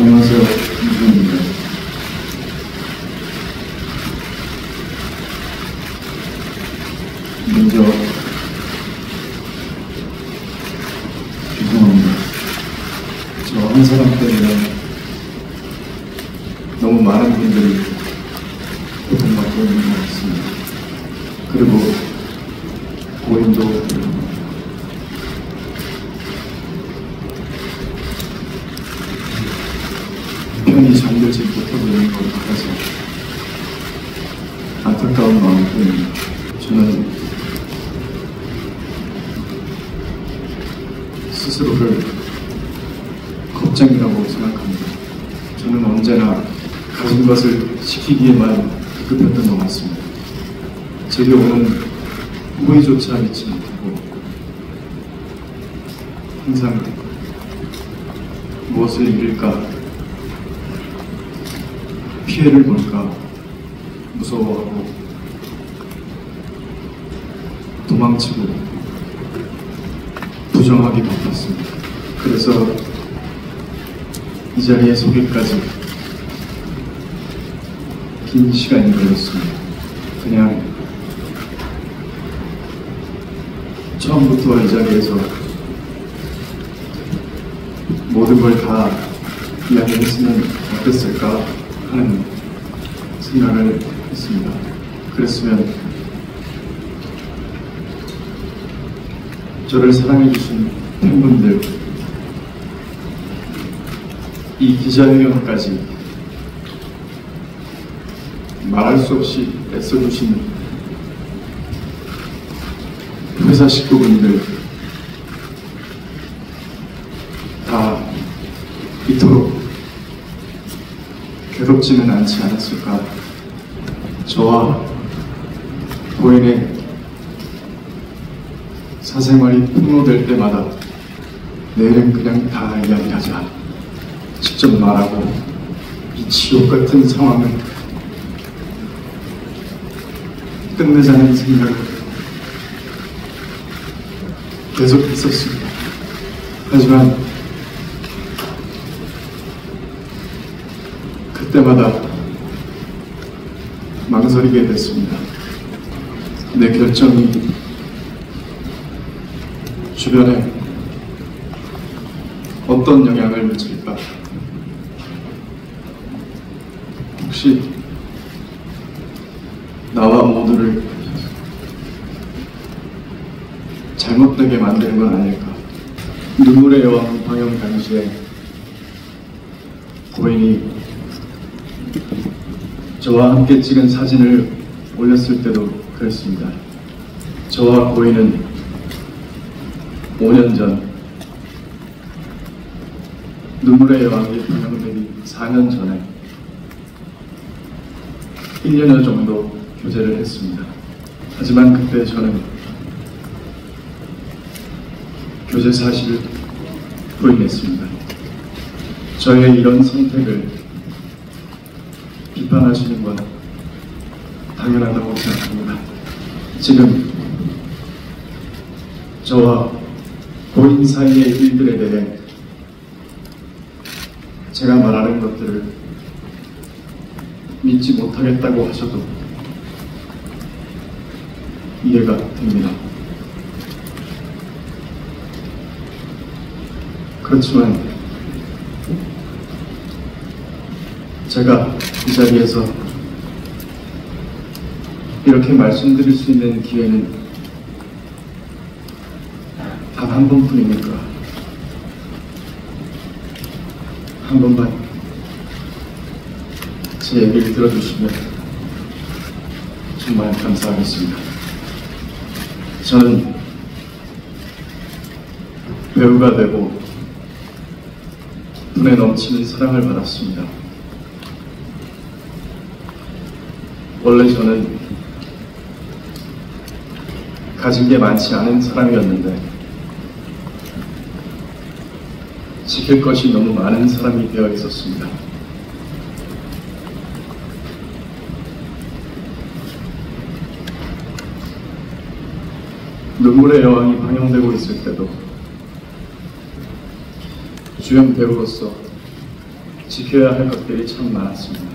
안녕하세요. 김준입니다. 먼저 죄송합니다. 저 한 사람 때문에 너무 많은 분들이 고통받고 있는 것 같습니다. 그리고 고인도 편히 잠들지 못하고 있는 것 같아서 안타까운 마음뿐입니다. 저는 스스로를 겁쟁이라고 생각합니다. 저는 언제나 가진 것을 지키기에만 급급했던 것 같습니다. 제게 오는 호의조차 잊지 못하고 항상 무엇을 잃을까, 피해를 볼까 무서워하고 도망치고 부정하기 바빴습니다. 그래서 이 자리에 서기까지 긴 시간이 걸렸습니다. 그냥 처음부터 이 자리에서 모든 걸 다 이야기했으면 어땠을까 하는 생각을 했습니다. 그랬으면 저를 사랑해주신 팬분들, 이 기자회견까지 말할 수 없이 애써주신 회사 식구분들 다 이토록 괴롭지는 않지 않았을까. 저와 고인의 사생활이 폭로될 때마다 내일은 그냥 다 이야기하자, 직접 말하고 이 지옥 같은 상황을 끝내자는 생각을 계속 했었습니다. 하지만 그때마다 망설이게 됐습니다. 내 결정이 주변에 어떤 영향을 미칠까? 혹시 나와 모두를 잘못되게 만드는 건 아닐까? 눈물의 여왕 방영 당시에 고인이 저와 함께 찍은 사진을 올렸을 때도 그랬습니다. 저와 고인은 5년 전, 눈물의 여왕이 방영되기 4년 전에 1년여 정도 교제를 했습니다. 하지만 그때 저는 교제 사실을 부인했습니다. 저의 이런 선택을 비판하시는 건 당연하다고 생각합니다. 지금 저와 고인 사이의 일들에 대해 제가 말하는 것들을 믿지 못하겠다고 하셔도 이해가 됩니다. 그렇지만 제가 이 자리에서 이렇게 말씀드릴 수 있는 기회는 단 한 번뿐이니까 한 번만 제 얘기를 들어주시면 정말 감사하겠습니다. 저는 배우가 되고 분에 넘치는 사랑을 받았습니다. 원래 저는 가진 게 많지 않은 사람이었는데 지킬 것이 너무 많은 사람이 되어 있었습니다. 눈물의 여왕이 방영되고 있을 때도 주연 배우로서 지켜야 할 것들이 참 많았습니다.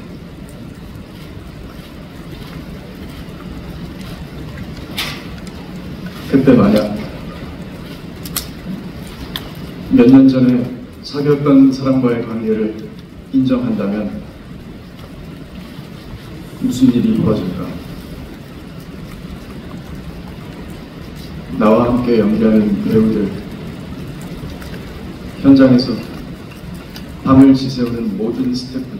그때 만약 몇 년 전에 사귀었던 사람과의 관계를 인정한다면 무슨 일이 벌어질까? 나와 함께 연기하는 배우들, 현장에서 밤을 지새우는 모든 스태프들,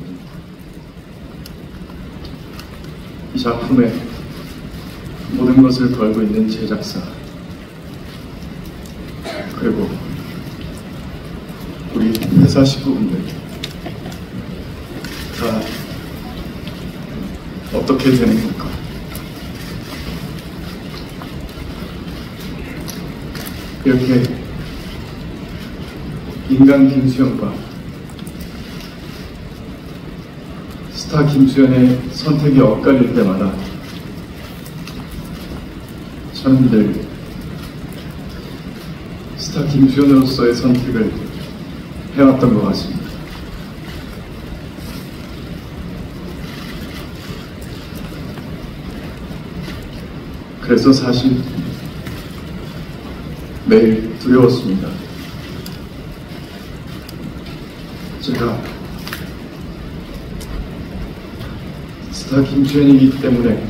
이 작품에 모든 것을 걸고 있는 제작사, 그리고 우리 회사 식구분들 다 어떻게 되는 걸까? 이렇게 인간 김수현과 스타 김수현의 선택이 엇갈릴 때마다 저는 늘 스타 김수현으로서의 선택을 해왔던 것 같습니다. 그래서 사실 매일 두려웠습니다. 제가 스타 김수현이기 때문에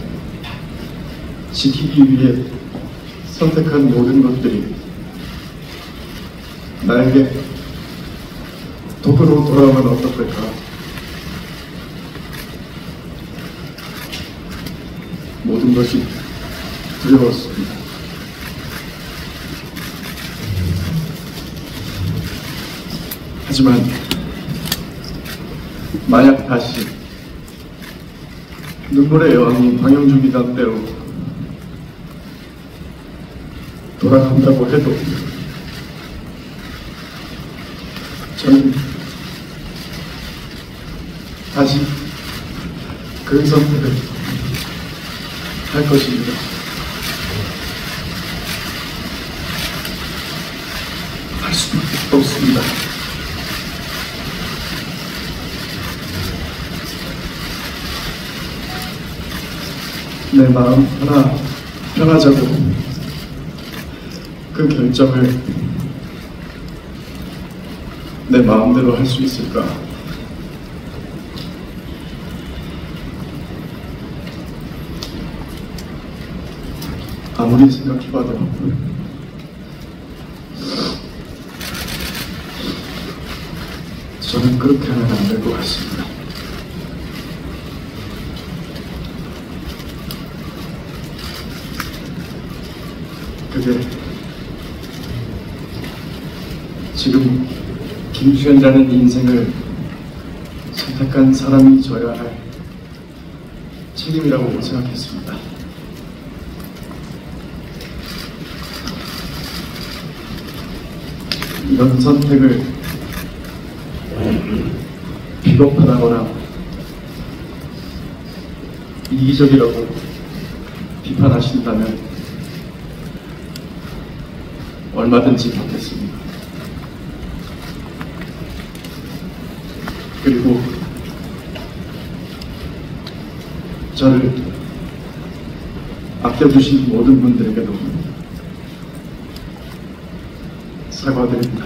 지키기 위해 선택한 모든 것들이 나에게 독으로 돌아오면 어떨까? 모든 것이 두려웠습니다. 하지만 만약 다시 눈물의 여왕인 방영주 기단대로 돌아간다고 해도 저는 다시 그 선택을 할 것입니다. 할 수밖에 없습니다. 내 마음 하나 편하자고 그 결정을 내 마음대로 할 수 있을까? 아무리 생각해봐도 저는 그렇게 하면 안 될 것 같습니다. 그게 지금 김수현이라는 인생을 선택한 사람이 져야 할 책임이라고 생각했습니다. 이런 선택을 비겁하다거나 이기적이라고 비판하신다면 얼마든지 받겠습니다. 그리고 저를 아껴주신 모든 분들에게도 사과드립니다.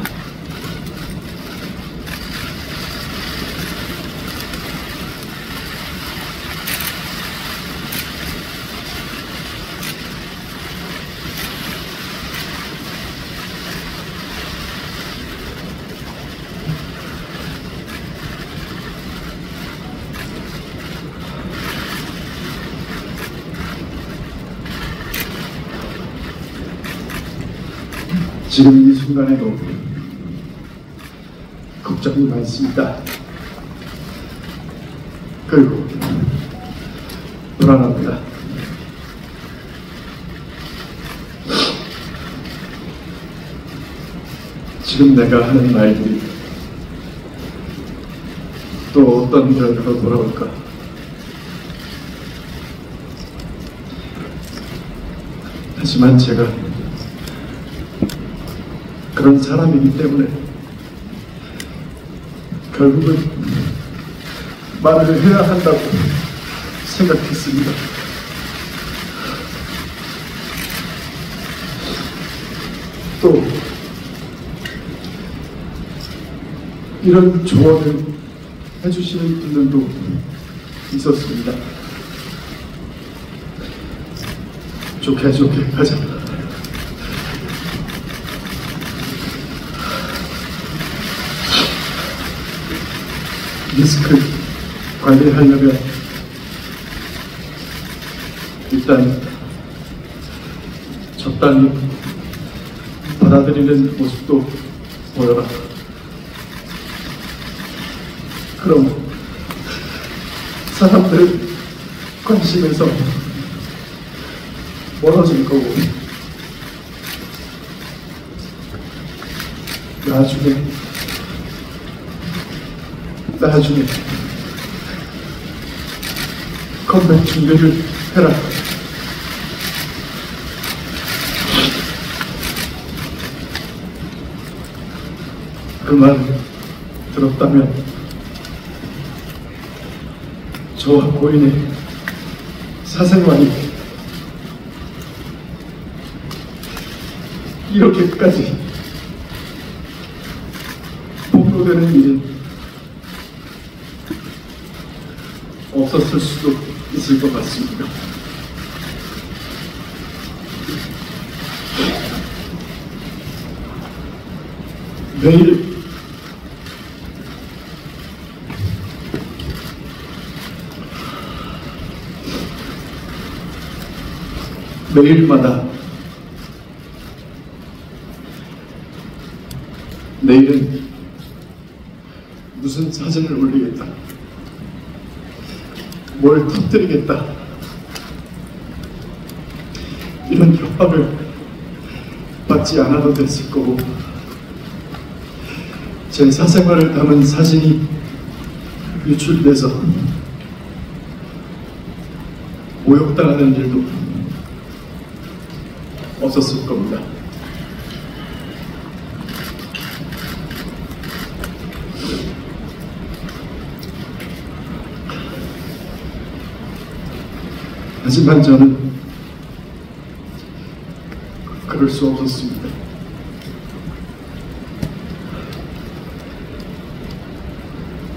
지금 이 순간에도 걱정이 많습니다. 그리고 불안합니다. 지금 내가 하는 말들이 또 어떤 결과로 돌아올까? 하지만 제가 그런 사람이기 때문에 결국은 말을 해야 한다고 생각했습니다. 또 이런 조언을 해주시는 분들도 있었습니다. 좋게 가자. 리스크 관리하려면 일단 적당히 받아들이는 모습도 보여라. 그럼 사람들 관심에서 멀어질 거고 나중에 컴백 준비를 해라. 그 말 들었다면 저와 고인의 사생활이 이렇게까지 폭로되는 일은 없었을 수도 있을 것 같습니다. 매일마다 내일은 무슨 사진을 올리겠다, 뭘 터뜨리겠다, 이런 협박을 받지 않아도 됐을 거고, 제 사생활을 담은 사진이 유출돼서 모욕당하는 일도 없었을 겁니다. 하지만 저는 그럴 수 없었습니다.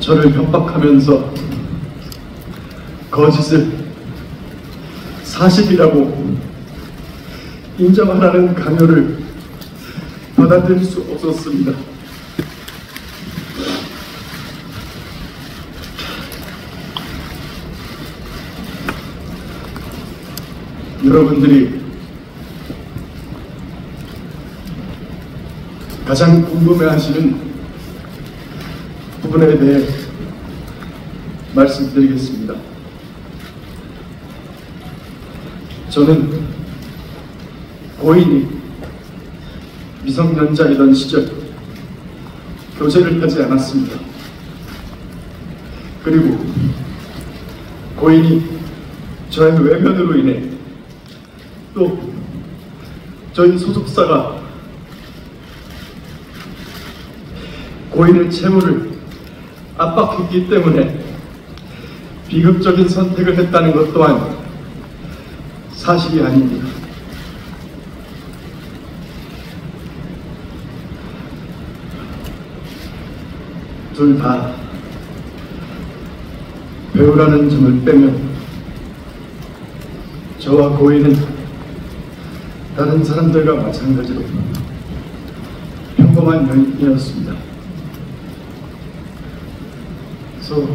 저를 협박하면서 거짓을 사실이라고 인정하라는 강요를 받아들일 수 없었습니다. 여러분들이 가장 궁금해하시는 부분에 대해 말씀드리겠습니다. 저는 고인이 미성년자이던 시절 교제를 하지 않았습니다. 그리고 고인이 저의 외면으로 인해 또 저희 소속사가 고인의 채무를 압박했기 때문에 비극적인 선택을 했다는 것 또한 사실이 아닙니다. 둘 다 배우라는 점을 빼면 저와 고인은 다른 사람들과 마찬가지로 평범한 연인이었습니다. 그래서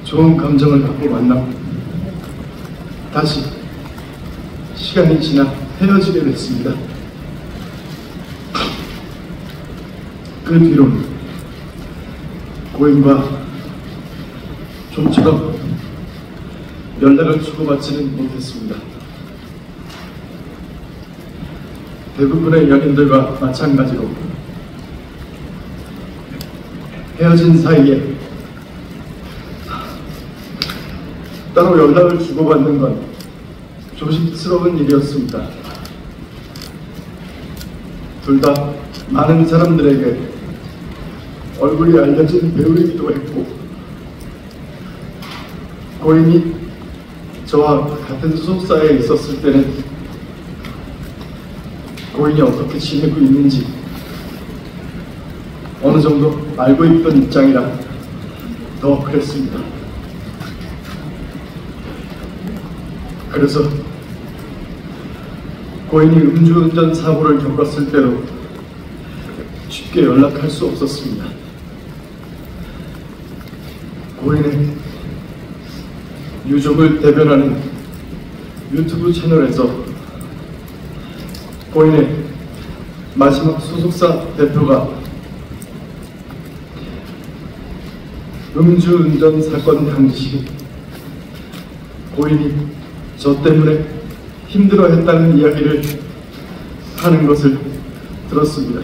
좋은 감정을 갖고 만나고 다시 시간이 지나 헤어지게 됐습니다. 그 뒤로는 고인과 좀처럼 연락을 주고받지는 못했습니다. 대부분의 연인들과 마찬가지로 헤어진 사이에 따로 연락을 주고받는 건 조심스러운 일이었습니다. 둘 다 많은 사람들에게 얼굴이 알려진 배우이기도 했고 고인이 저와 같은 소속사에 있었을 때는 고인이 어떻게 지내고 있는지 어느 정도 알고 있던 입장이라 더 그랬습니다. 그래서 고인이 음주운전 사고를 겪었을 때도 쉽게 연락할 수 없었습니다. 고인의 유족을 대변하는 유튜브 채널에서 고인의 마지막 소속사 대표가 음주운전 사건 당시 고인이 저 때문에 힘들어했다는 이야기를 하는 것을 들었습니다.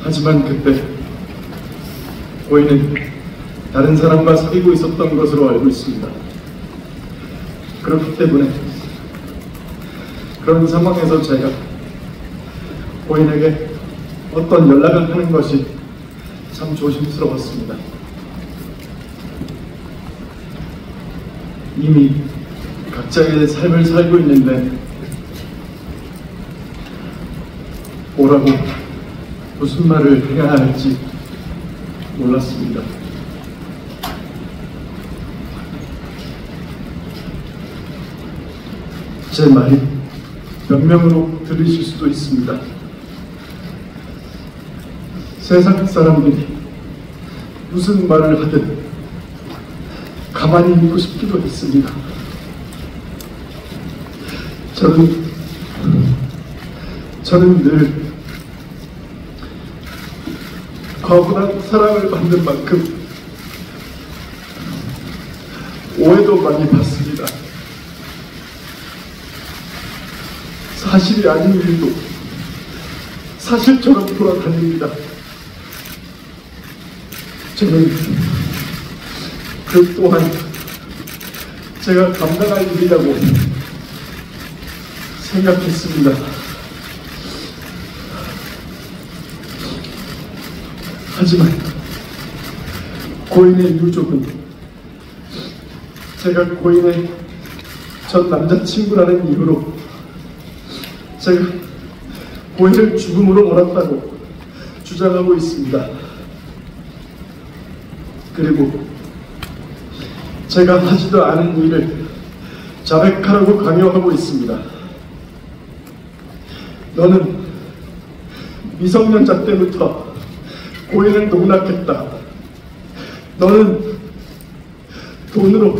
하지만 그때 고인은 다른 사람과 사귀고 있었던 것으로 알고 있습니다. 그렇기 때문에 그런 상황에서 제가 고인에게 어떤 연락을 하는 것이 참 조심스러웠습니다. 이미 각자의 삶을 살고 있는데 뭐라고 무슨 말을 해야 할지 몰랐습니다. 제 말이 변명으로 들리실 수도 있습니다. 세상 사람들이 무슨 말을 하든 가만히 있고 싶기도 했습니다. 저는 늘 과분한 사랑을 받는 만큼 오해도 많이 받습니다. 사실이 아닌 일도 사실처럼 돌아다닙니다. 저는 그 또한 제가 감당할 일이라고 생각했습니다. 하지만 고인의 유족은 제가 고인의 전 남자친구라는 이유로 제가 고인을 죽음으로 몰았다고 주장하고 있습니다. 그리고 제가 하지도 않은 일을 자백하라고 강요하고 있습니다. 너는 미성년자 때부터 고인을 농락했다. 너는 돈으로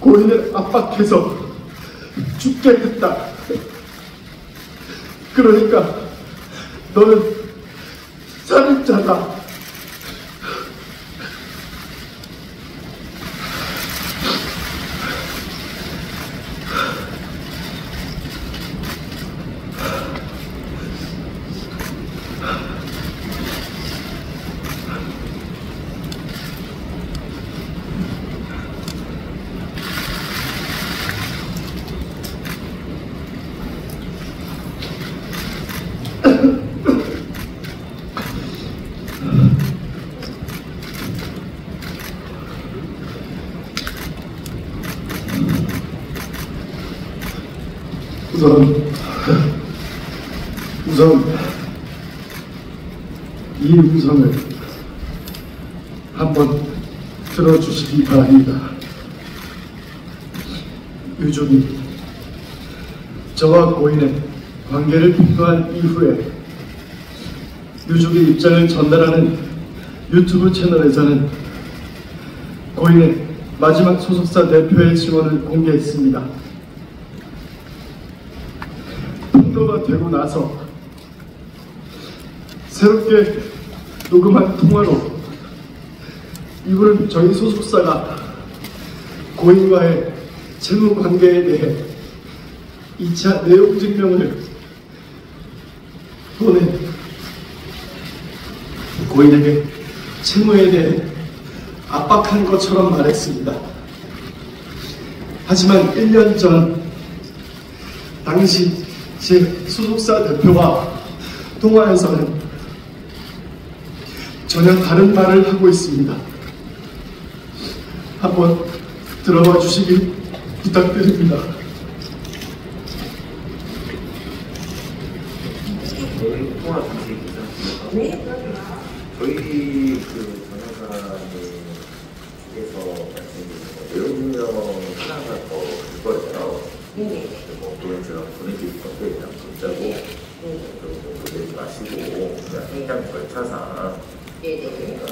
고인을 압박해서 죽게 했다. 그러니까 너는 살인자다. 우선 이 음성을 한번 들어주시기 바랍니다. 유족이 저와 고인의 관계를 폭로한 이후에 유족의 입장을 전달하는 유튜브 채널에서는 고인의 마지막 소속사 대표의 증언을 공개했습니다. 폭로가 되고 나서 새롭게 녹음한 통화로 이분은 저희 소속사가 고인과의 채무 관계에 대해 2차 내용 증명을 보내 고인에게 채무에 대해 압박한 것처럼 말했습니다. 하지만 1년 전 당시 제 소속사 대표와 통화에서는 전혀 다른 말을 하고 있습니다. 한번 들어봐 주시기 부탁드립니다. 통화 잠시 괜찮습니까? 저희 그 변호사님께서 말씀해주신 내용 증명 하나가 더 그거예요. 뭐 돈을 제가 보내드릴 건데 그냥 문자고 내지 마시고 그냥 행정 절차상 그러니까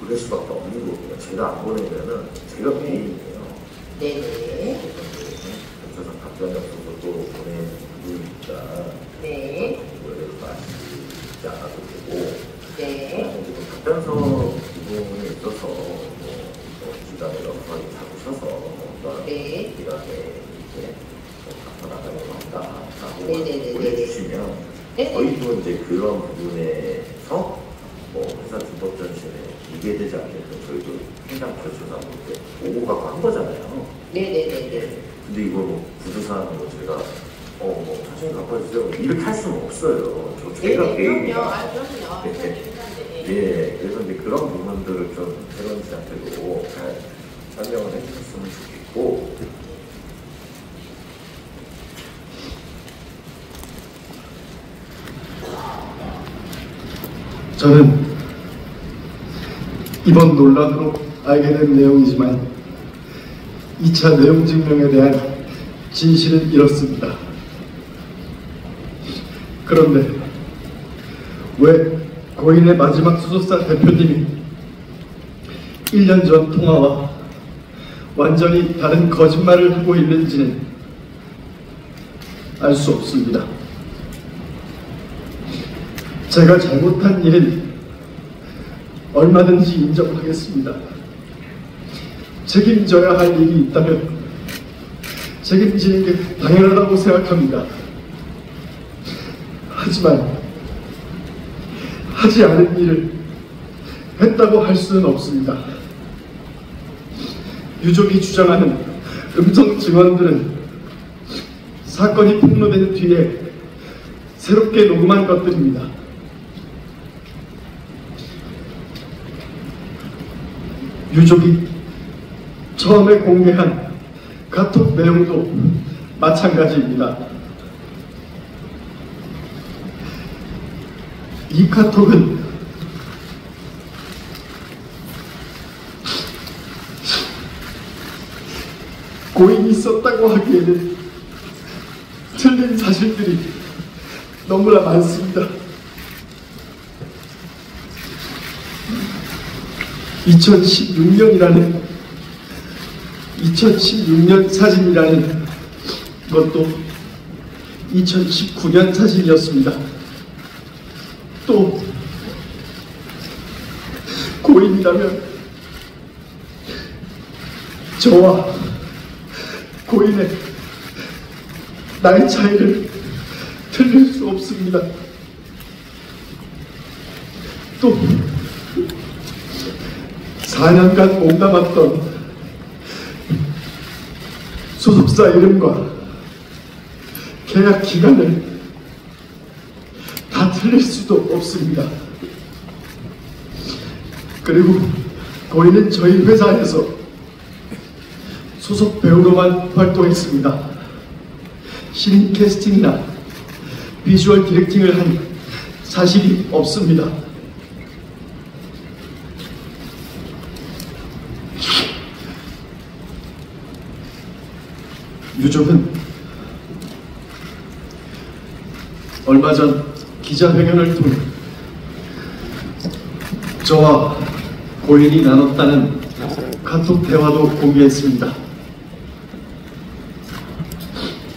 그럴 수밖에 없는 거고요. 제가 안 보내면은 제가 개인이에요. 네네. 절차상 답변이 없어서 또 보내는 부분이니까 네. 원래 마시지 않아도 되고 네. 지금 답변서 부분에 있어서 기간을 연구하기 잡으셔서 네. 기간에 이제 답변하려고 한다라고 네네네네. 보내주시면 네. 저희도 이제 그런 부분에서 회사 준법전신에 이해되지 않게끔 저희도 행정 절차상 오고 가고 한 거잖아요. 네네네네. 근데 이거 구조사항으로 제가 사진 갖고 와주세요 이렇게 할 수는 없어요. 제가 개인이라. 그럼요. 예, 그래서 이제 그런 부분들을 좀 새로운 씨한테도 잘 설명을 해주셨으면 좋겠고, 저는 이번 논란으로 알게 된 내용이지만 2차 내용 증명에 대한 진실은 이렇습니다. 그런데 왜 고인의 마지막 수소사 대표님이 1년 전 통화와 완전히 다른 거짓말을 하고 있는지는 알 수 없습니다. 제가 잘못한 일은 얼마든지 인정하겠습니다. 책임져야 할 일이 있다면 책임지는 게 당연하다고 생각합니다. 하지만 하지 않은 일을 했다고 할 수는 없습니다. 유족이 주장하는 음성 증언들은 사건이 폭로된 뒤에 새롭게 녹음한 것들입니다. 유족이 처음에 공개한 카톡 내용도 마찬가지입니다. 이 카톡은 고인이 썼다고 하기에는 틀린 사실들이 너무나 많습니다. 2016년 사진이라는 것도 2019년 사진이었습니다. 또 고인이라면 저와 고인의 나이 차이를 틀릴 수 없습니다. 또 4년간 몸담았던 소속사 이름과 계약 기간을 다 틀릴 수도 없습니다. 그리고 고인은 저희 회사에서 소속 배우로만 활동했습니다. 신인 캐스팅이나 비주얼 디렉팅을 한 사실이 없습니다. 유족은 얼마 전 기자회견을 통해 저와 고인이 나눴다는 카톡 대화도 공개했습니다.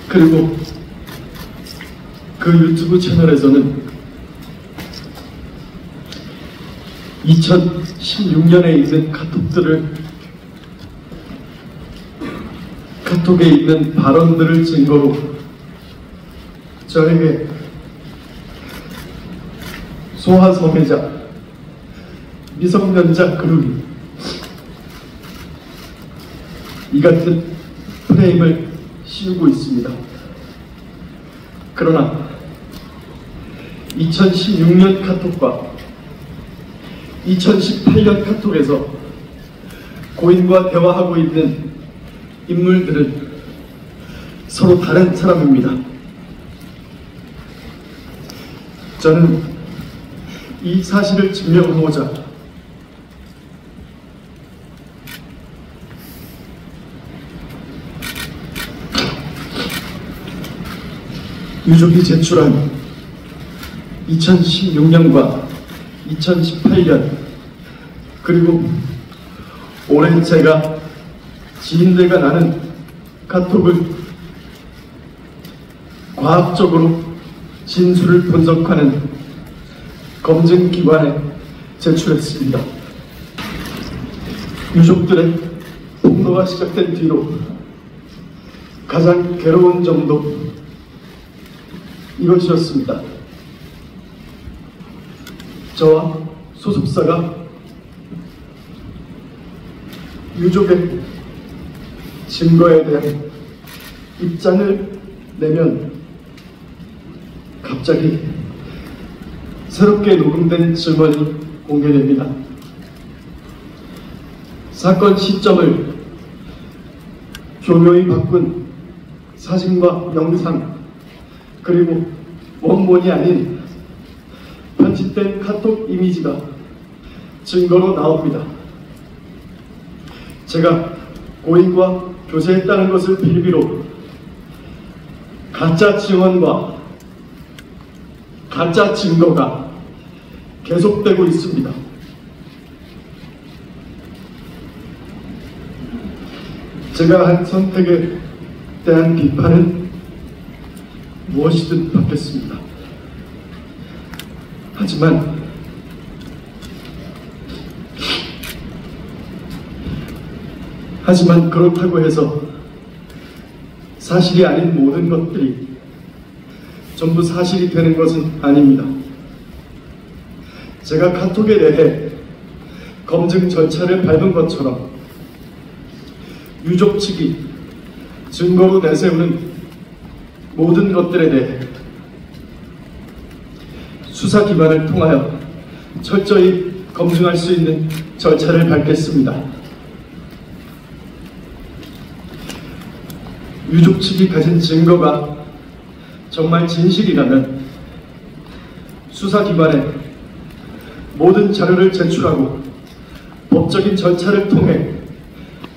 그리고 그 유튜브 채널에서는 2016년에 있는 카톡에 있는 발언들을 증거로 저에게 소아성애자, 미성년자 그룹이 이 같은 프레임을 씌우고 있습니다. 그러나 2016년 카톡과 2018년 카톡에서 고인과 대화하고 있는 인물들은 서로 다른 사람입니다. 저는 이 사실을 증명하고자 유족이 제출한 2016년과 2018년 그리고 올해 제가 지인들과 나눈 카톡을 과학적으로 진술을 분석하는 검증기관에 제출했습니다. 유족들의 폭로가 시작된 뒤로 가장 괴로운 점도 이것이었습니다. 저와 소속사가 유족의 증거에 대한 입장을 내면 갑자기 새롭게 녹음된 증언이 공개됩니다. 사건 시점을 교묘히 바꾼 사진과 영상 그리고 원본이 아닌 편집된 카톡 이미지가 증거로 나옵니다. 제가 고인과 교제했다는 것을 빌미로 가짜 증언과 가짜 증거가 계속되고 있습니다. 제가 한 선택에 대한 비판은 무엇이든 받겠습니다. 하지만 그렇다고 해서 사실이 아닌 모든 것들이 전부 사실이 되는 것은 아닙니다. 제가 카톡에 대해 검증 절차를 밟은 것처럼 유족 측이 증거로 내세우는 모든 것들에 대해 수사 기관을 통하여 철저히 검증할 수 있는 절차를 밟겠습니다. 유족 측이 가진 증거가 정말 진실이라면 수사기관에 모든 자료를 제출하고 법적인 절차를 통해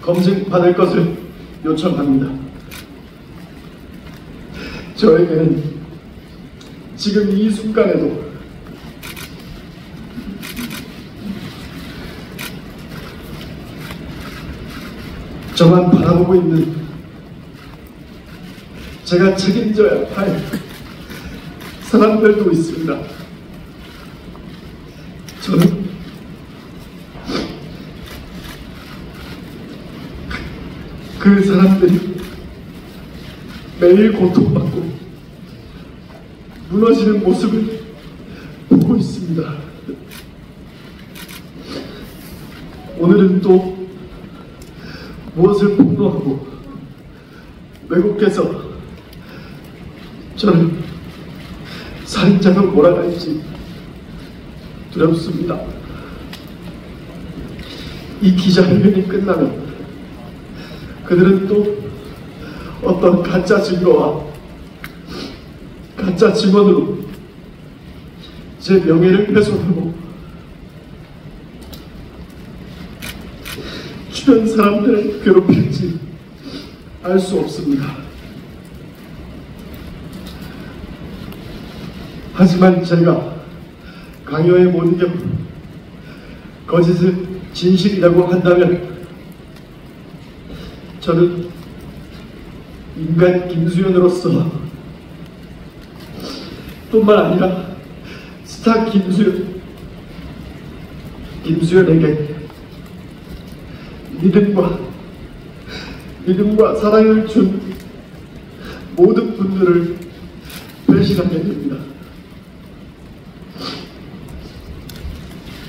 검증받을 것을 요청합니다. 저에게는 지금 이 순간에도 저만 바라보고 있는 제가 책임져야 할 사람들도 있습니다. 저는 그 사람들이 매일 고통받고 무너지는 모습을 보고 있습니다. 오늘은 또 무엇을 폭로하고 왜곡해서 저는 살인자로 몰아갈지 두렵습니다. 이 기자회견이 끝나면 그들은 또 어떤 가짜 증거와 가짜 증언으로 제 명예를 훼손하고 주변 사람들을 괴롭힐지 알 수 없습니다. 하지만 제가 강요에 못 이겨 거짓을 진실이라고 한다면 저는 인간 김수현으로서 뿐만 아니라 스타 김수현에게 믿음과 사랑을 준 모든 분들을 배신하게 됩니다.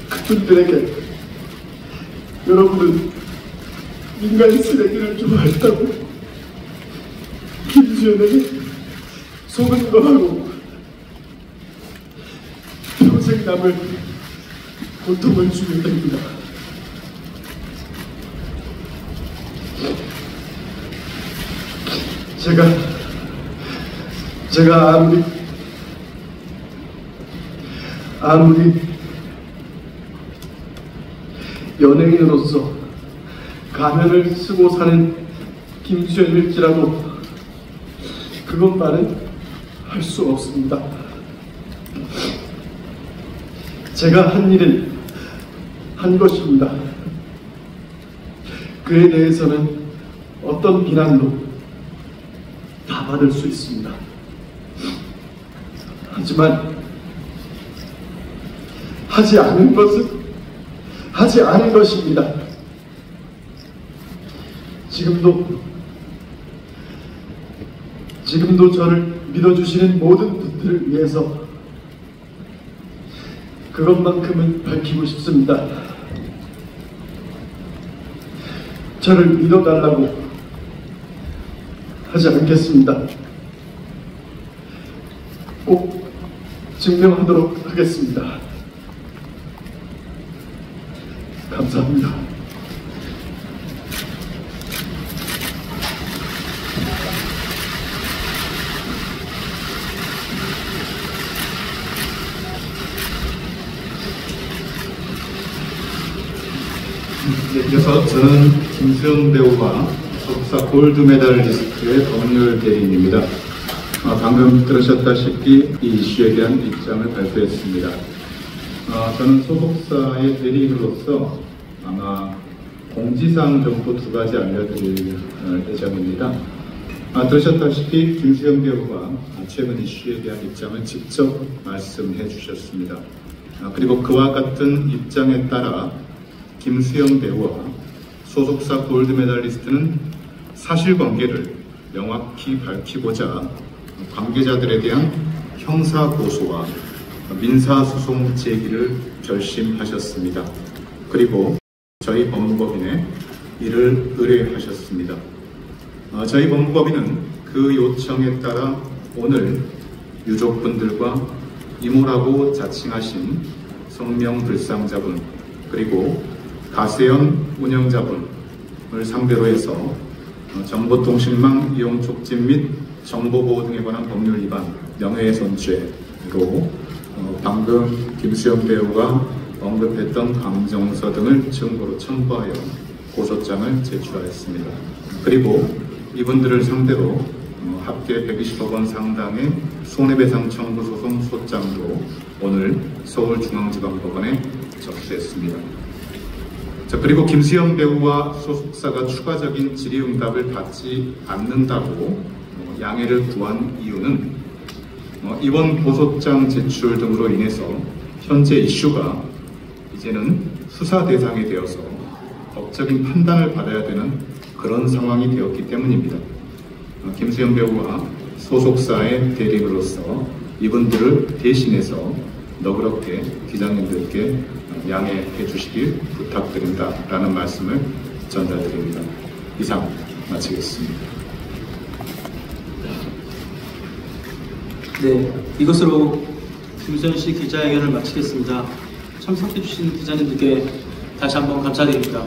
그분들에게 여러분은 인간 쓰레기를 좋아했다고 김수현에게 속은 거하고 평생 남을 고통을 주게 됩니다. 제가 아무리 연예인으로서 가면을 쓰고 사는 김수현일지라도 그것만은 할 수 없습니다. 제가 한 일은 한 것입니다. 그에 대해서는 어떤 비난도 다 받을 수 있습니다. 하지만 하지 않은 것은 하지 않은 것입니다. 지금도 저를 믿어주시는 모든 분들을 위해서 그것만큼은 밝히고 싶습니다. 저를 믿어달라고 하지 않겠습니다. 꼭 증명하도록 하겠습니다. 감사합니다. 네, 그래서 저는 김수현 배우와 소속사 골드메달리스트의 법률 대리인입니다. 방금 들으셨다시피 이 이슈에 대한 입장을 발표했습니다. 저는 소속사의 대리인으로서 아마 공지사항 정도 2가지 알려드릴 예정입니다. 들으셨다시피 김수현 배우가 최근 이슈에 대한 입장을 직접 말씀해 주셨습니다. 그리고 그와 같은 입장에 따라 김수현 배우와 소속사 골드메달리스트는 사실관계를 명확히 밝히고자 관계자들에 대한 형사고소와 민사소송 제기를 결심하셨습니다. 그리고 저희 법무법인에 이를 의뢰하셨습니다. 저희 법무법인은 그 요청에 따라 오늘 유족분들과 이모라고 자칭하신 성명불상자분 그리고 가세연 운영자분을 상대로 해서 정보통신망 이용 촉진 및 정보보호 등에 관한 법률 위반 명예훼손죄로 방금 김수현 배우가 언급했던 감정서 등을 증거로 첨부하여 고소장을 제출하였습니다. 그리고 이분들을 상대로 합계 120억 원 상당의 손해배상 청구 소송 소장도 오늘 서울중앙지방법원에 접수했습니다. 그리고 김수현 배우와 소속사가 추가적인 질의응답을 받지 않는다고 양해를 구한 이유는 이번 고소장 제출 등으로 인해서 현재 이슈가 이제는 수사 대상이 되어서 법적인 판단을 받아야 되는 그런 상황이 되었기 때문입니다. 김수현 배우와 소속사의 대리인으로서 이분들을 대신해서 너그럽게 기자님들께 양해해 주시길 부탁드린다라는 말씀을 전달드립니다. 이상 마치겠습니다. 네, 이것으로 김수현 씨 기자회견을 마치겠습니다. 참석해 주신 기자님들께 다시 한번 감사드립니다.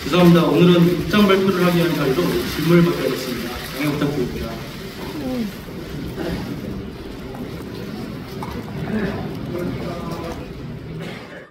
죄송합니다. 오늘은 입장 발표를 하기 위한 자리로 질문을 받도록하겠습니다. 양해 부탁드립니다.